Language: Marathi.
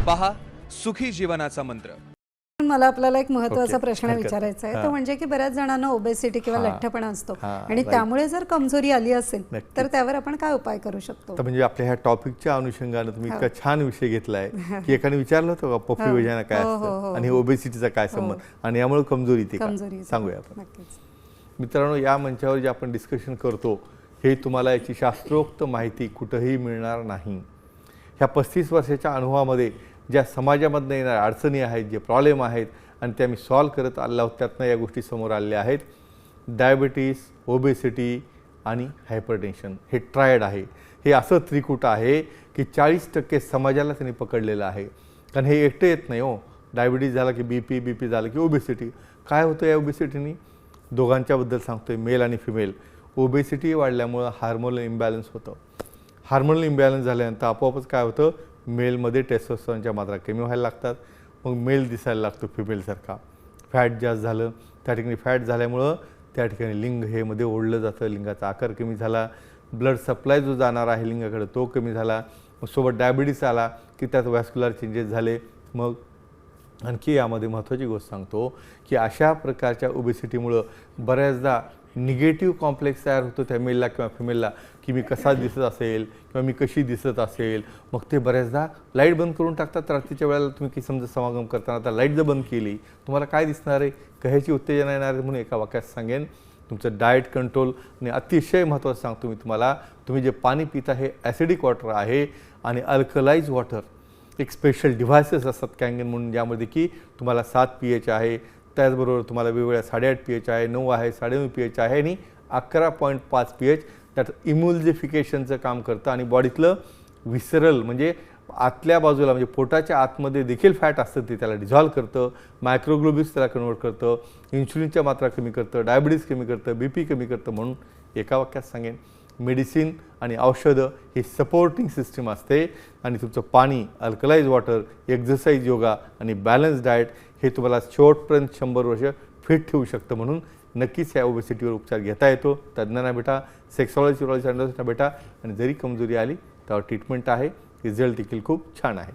पहा सुखी जीवनाचा मंत्र। मला आपल्याला एक महत्त्वाचा ओके, प्रश्न हरकत विचारायचा आहे हां. तो म्हणजे की बऱ्याच जणांना ओबेसिटी किंवा हां. लठ्ठपणा असतो हां, आणि राईट. त्यामुळे जर कमजोरी आली असेल नक्कीच. तर त्यावर आपण काय उपाय करू शकतो? तर म्हणजे आपल्या ह्या टॉपिकच्या अनुषंगाने तुम्ही इतका छान विषय घेतलाय की एकाने विचारलं होतं का पफी वजाना काय हो, असतं आणि ओबेसिटीचा काय संबंध आणि यामुळे कमजोरी येते का? कमजोरी सांगूया आपण। नक्कीच. मित्रांनो, या मंचावर जे आपण डिस्कशन करतो हे तुम्हाला याची शास्त्रोक्त माहिती कुठेही मिळणार नाही। ह्या 35 वर्षाच्या अनुभवामध्ये ज्या समाजामधनं येणाऱ्या अडचणी आहेत, जे प्रॉब्लेम आहेत आणि त्या मी सॉल्व्ह करत आलो आहोत, त्यातनं या गोष्टी समोर आलेल्या आहेत। डायबिटीस, ओबेसिटी आणि हायपरटेन्शन हे ट्रायड आहे। हे असं त्रिकूट आहे की 40% समाजाला त्यांनी पकडलेलं आहे। कारण हे एकटं येत नाही हो। डायबिटीस झाला की बीपी झालं की ओबेसिटी। काय होतं या ओबेसिटीनी? दोघांच्याबद्दल सांगतोय, मेल आणि फिमेल। ओबेसिटी वाढल्यामुळं हार्मोनल इम्बॅलन्स होतं। हार्मोनल इम्बॅलन्स झाल्यानंतर आपोआपच काय होतं, मेलमध्ये टेस्टोस्टेरॉनच्या मात्रा कमी व्हायला लागतात, मग मेल दिसायला लागतो फिमेलसारखा। फॅट जास्त झालं, त्या ठिकाणी फॅट झाल्यामुळं त्या ठिकाणी लिंग हे मध्ये ओढलं जातं, लिंगाचा आकार कमी झाला, ब्लड सप्लाय जो जाणार आहे लिंगाकडे तो कमी झाला, मग सोबत डायबिटीस आला की त्यात वॅस्क्युलर चेंजेस झाले। मग आणखी यामध्ये महत्त्वाची गोष्ट सांगतो की अशा प्रकारच्या ओबेसिटीमुळं बऱ्याचदा निगेटिव्ह कॉम्प्लेक्स तयार होतो त्या मेलला किंवा फिमेलला की मी कसा दिसत असेल किंवा मी कशी दिसत असेल। मग ते बऱ्याचदा लाईट बंद करून टाकतात रात्रीच्या वेळेला। तुम्ही की समजा समागम करताना आता लाईट जर बंद केली तुम्हाला काय दिसणार आहे, कशाची उत्तेजना येणार आहे? म्हणून एका वाक्यात सांगेन, तुमचं डाएट कंट्रोल आणि अतिशय महत्त्वाचं सांगतो मी तुम्हाला, तुम्ही जे पाणी पिता हे ॲसिडिक वॉटर आहे आणि अल्कलाइज वॉटर। एक स्पेशल डिव्हायसेस असतात कॅंगन म्हणून, ज्यामध्ये की तुम्हाला 7 pH आहे, त्याचबरोबर तुम्हाला वेगवेगळ्या 8.5 pH आहे, 9 आहे, 9.5 pH आहे आणि 11.5 pH त्यात इम्युनिफिकेशनचं काम करतं आणि बॉडीतलं विसरल म्हणजे आतल्या बाजूला म्हणजे पोटाच्या आतमध्ये देखील फॅट असतं ते त्याला डिझॉल्व करतं, मायक्रोग्लोब्युल्स त्याला कन्वर्ट करतं, इन्शुलिनच्या मात्रा कमी करतं, डायबिटीस कमी करतं, बीपी कमी करतं। म्हणून एका वाक्यात सांगेन, मेडिसिन आणि औषधं ही सपोर्टिंग सिस्टीम असते आणि तुमचं पाणी, अल्कलाइज वॉटर, एक्झरसाइज, योगा आणि बॅलन्स डाएट हे तुम्हाला शेवटपर्यंत 100 वर्ष फिट ठेवू शकतं। म्हणून नक्कीच या ओबेसिटीवर उपचार घेता येतो। तज्ज्ञांना भेटा, सेक्सॉलॉजी, युरॉलॉजी भेटा आणि जरी कमजोरी आली त्यावर ट्रीटमेंट आहे, रिझल्ट देखील खूप छान आहे।